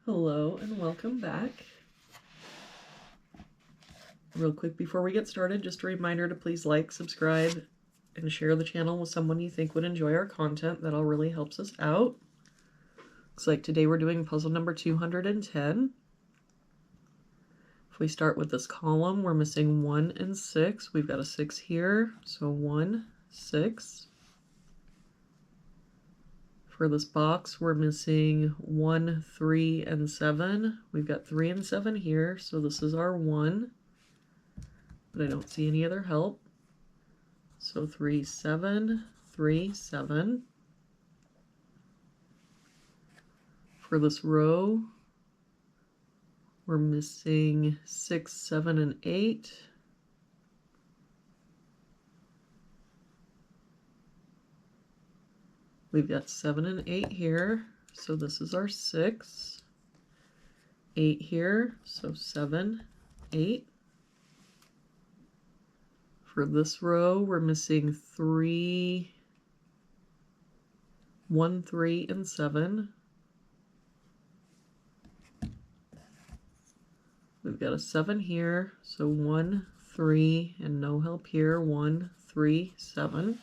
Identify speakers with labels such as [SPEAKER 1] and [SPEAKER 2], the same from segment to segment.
[SPEAKER 1] Hello and welcome back. Real quick before we get started, just a reminder to please like, subscribe, and share the channel with someone you think would enjoy our content. That all really helps us out. Looks like today we're doing puzzle number 210. If we start with this column, we're missing 1 and 6. We've got a 6 here, so 1, 6. For this box, we're missing 1, 3, and 7. We've got 3 and 7 here, so this is our 1. But I don't see any other help. So 3, 7, 3, 7. For this row, we're missing 6, 7, and 8. We've got 7 and 8 here, so this is our 6. 8 here, so 7, 8. For this row, we're missing 3, 1, 3, and 7. We've got a 7 here, so 1, 3, and no help here. 1, 3, 7.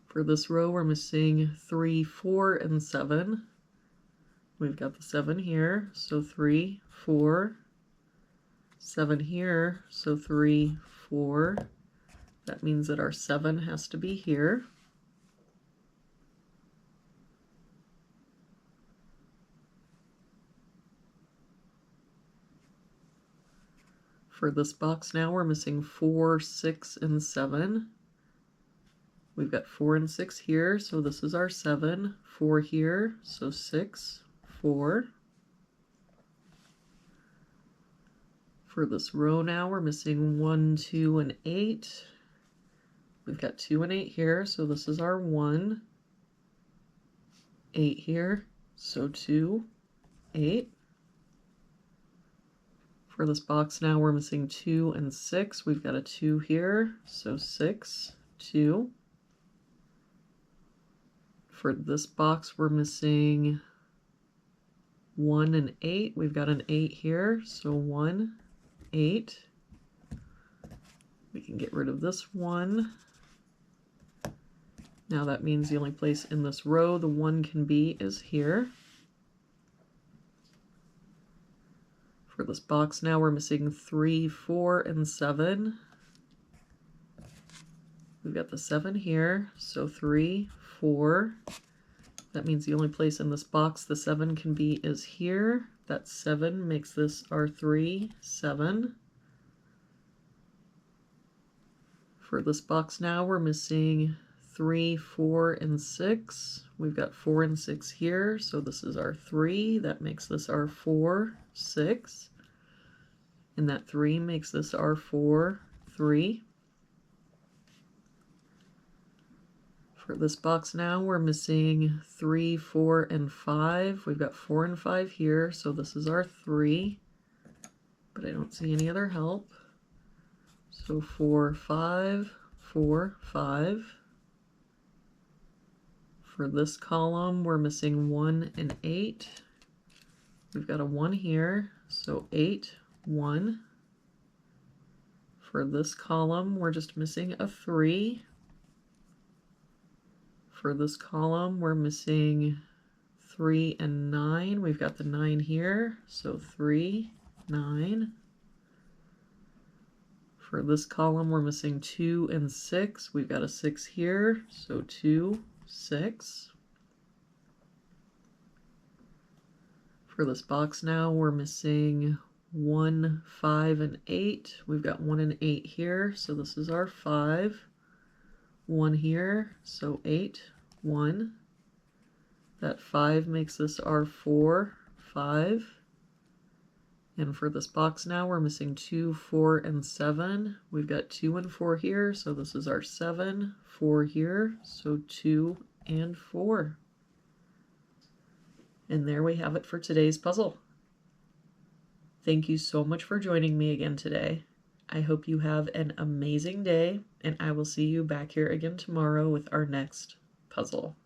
[SPEAKER 1] For this row, we're missing 3, 4, and 7. We've got the 7 here, so 3, 4. 7 here, so 3, 4. That means that our 7 has to be here. For this box now, we're missing 4, 6, and 7. We've got 4 and 6 here, so this is our 7. 4 here, so 6, 4. For this row now, we're missing 1, 2, and 8. We've got 2 and 8 here, so this is our 1. 8 here, so 2, 8. For this box now, we're missing 2 and 6. We've got a 2 here, so 6, 2. For this box, we're missing 1 and 8. We've got an 8 here, so 1, 8. We can get rid of this 1. Now that means the only place in this row the 1 can be is here. For this box now, we're missing 3, 4, and 7. We've got the 7 here, so 3, 4. That means the only place in this box the 7 can be is here. That 7 makes this our 3, 7. For this box now, we're missing 3, 4, and 6. We've got 4 and 6 here, so this is our 3. That makes this our 4, 6. And that 3 makes this our 4, 3. For this box now, we're missing 3, 4, and 5. We've got 4 and 5 here, so this is our 3. But I don't see any other help. So 4, 5, 4, 5. For this column, we're missing 1 and 8. We've got a 1 here, so 8, 1. For this column, we're just missing a 3. For this column, we're missing 3 and 9. We've got the 9 here, so 3, 9. For this column, we're missing 2 and 6. We've got a 6 here, so 2, 6. For this box now, we're missing 1, 5, and 8. We've got 1 and 8 here, so this is our 5. 1 here, so 8, 1. That 5 makes this our 4, 5. And for this box now, we're missing 2, 4, and 7. We've got 2 and 4 here, so this is our 7. 4 here, so 2 and 4. And there we have it for today's puzzle. Thank you so much for joining me again today. I hope you have an amazing day, and I will see you back here again tomorrow with our next puzzle.